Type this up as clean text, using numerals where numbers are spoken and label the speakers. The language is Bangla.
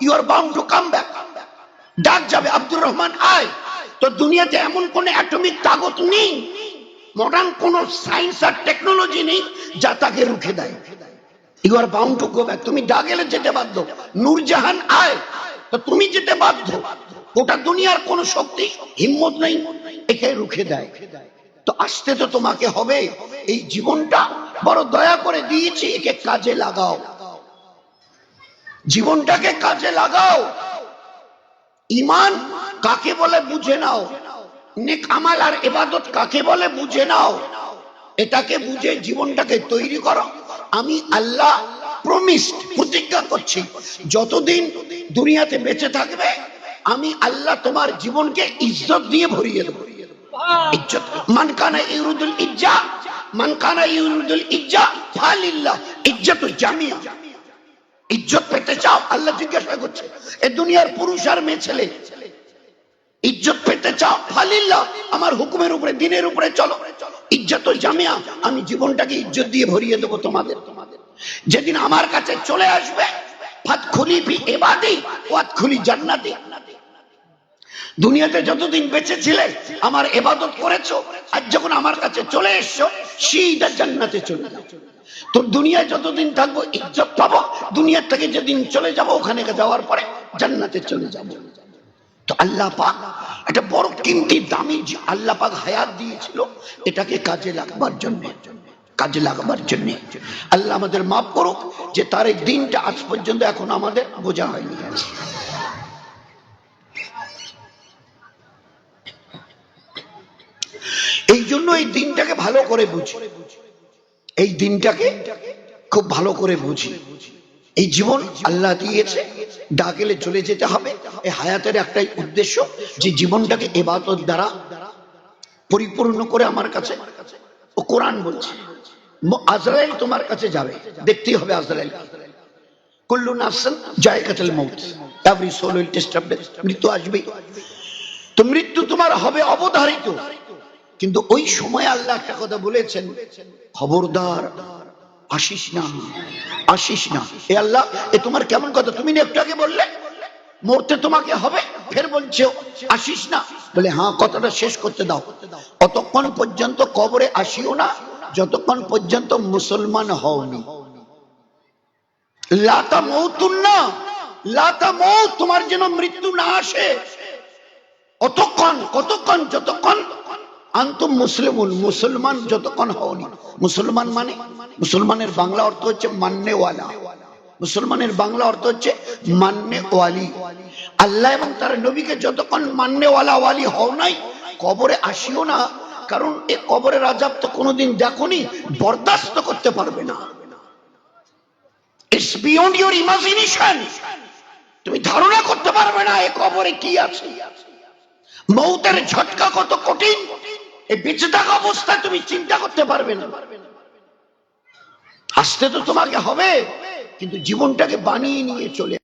Speaker 1: You are bound to come back. ডাক যাবে, আব্দুর রহমান আয়। তো দুনিয়াতে এমন কোন অ্যাটমিক তাকত নেই, মডার্ন কোন সায়েন্স আর টেকনোলজি নেই যা তাকে রুখে দেয়। You are bound to go back. তুমি ডাকেলে যেতে বাধ্য। নূরজাহান আয়, তো তুমি যেতে বাধ্য। গোটা দুনিয়ার কোন শক্তি হিম্মত নেই একে রুখে দেয়। তো আসতে তো তোমাকে হবে। এই জীবনটা বড় দয়া করে দিয়েছি, একে কাজে লাগাও। জীবনটাকে কাজে লাগাও। ঈমান কাকে বলে বুঝে নাও, নেক আমাল আর ইবাদত কাকে বলে বুঝে নাও। এটাকে বুঝে জীবনটাকে তৈরি করো। আমি আল্লাহ প্রমিসড, প্রতিজ্ঞা করছি, যতদিন দুনিয়াতে বেঁচে থাকবে আমি আল্লাহ তোমার জীবনকে ইজ্জত দিয়ে ভরিয়ে দেব। ইজ্জত, মান কানা ইউরিদুল ইজ্জা, মান কানা ইউরিদুল ইজ্জা ফালিল্লাহ ইজ্জতুল জামিয়া। ইজ্জত পেতে চাও? আল্লাহ জিজ্ঞাসা করছে এ দুনিয়ার পুরুষ আর মেয়ে ছেলে, ইজ্জত পেতে চাও? ফালিল্লাহ, আমার হুকুমের উপরে, দিনের উপরে চলো। ইজ্জতুল জামিয়া, আমি জীবনটাকে ইজ্জত দিয়ে ভরিয়ে দেবো তোমাদের। যেদিন আমার কাছে চলে আসবে, ফাদখুলি ফি ইবাদি ওয়াদখুলি জান্নাতি। দুনিয়াতে যতদিন বেঁচে ছিলে আমার ইবাদত করেছো, আজ যখন আমার কাছে চলে এসছো সিধা জান্নাতে চলে যাও। তো দুনিয়ায় যতদিন থাকবো ইজ্জত পাবো, দুনিয়া থেকে যেদিন চলে যাব ওখানে যাওয়ার পরে জান্নাতে চলে যাব। তো আল্লাহ পাক একটা বড় কিমতি দামি আল্লাহ পাক হায়াত দিয়েছিল, এটাকে কাজে লাগাবার জন্য, কাজে লাগাবার জন্য। আল্লাহ আমাদের মাফ করুক যে তার এই দিনটা আজ পর্যন্ত এখন আমাদের বোঝা হয়নি। এই জন্য এই দিনটাকে ভালো করে বুঝি, এই দিনটাকে খুব ভালো করে বুঝি। এই জীবন আল্লাহ দিয়েছে, ডাকেলে চলে যেতে হবে। এই হায়াতের একটাই উদ্দেশ্য যে জীবনটাকে ইবাদত দ্বারা পরিপূর্ণ করে আমার কাছে। ও কোরআন বলছে আজরাইল তোমার কাছে যাবে, দেখতেই হবে আজরাইল। কুল্লু নাফসিন যায়কাতুল মউত, every soul will test of death. মৃত্যু আসবেই, তো মৃত্যু তোমার হবে অবধারিত। কিন্তু ওই সময় আল্লাহ একটা কথা বলেছেন, খবরদার আসিস না, আসিস না। এ আল্লাহ, এ তোমার কেমন কথা? তুমি একটু আগে বললে মরতে তোমাকে হবে, ফের বলছো আসিস না। বলে হ্যাঁ, কথাটা শেষ করতে দাও। অতক্ষণ পর্যন্ত কবরে আসিও না যতক্ষণ পর্যন্ত মুসলমান হওনি। লা তামুতুন্না, লা তামুত, তোমার যেন মৃত্যু না আসে অতক্ষণ। কতক্ষণ? যতক্ষণ আনতুম মুসলিমুন, মুসলমান যতক্ষণ হওনি। মুসলমান মানে, মুসলমানের বাংলা অর্থ হচ্ছে মাননেওয়ালা। মুসলমানের বাংলা অর্থ হচ্ছে মাননেওয়ালি। আল্লাহ এবং তার নবীকে যতক্ষণ মাননেওয়ালা ওয়ালি হও নাই, কবরে আসিও না। কারণ এ কবরের আযাব তো কোনোদিন দেখোনি, বরদাস্ত করতে পারবে না। It's beyond your imagination. তুমি ধারণা করতে পারবে না এ কবরে কি আছে। মৌতের ঝটকা কত কঠিন, এই বেঁচে থাকা অবস্থায় তুমি চিন্তা করতে পারবে না। আসতে তো তোমাকে হবে, কিন্তু জীবনটাকে বানিয়ে নিয়ে চলে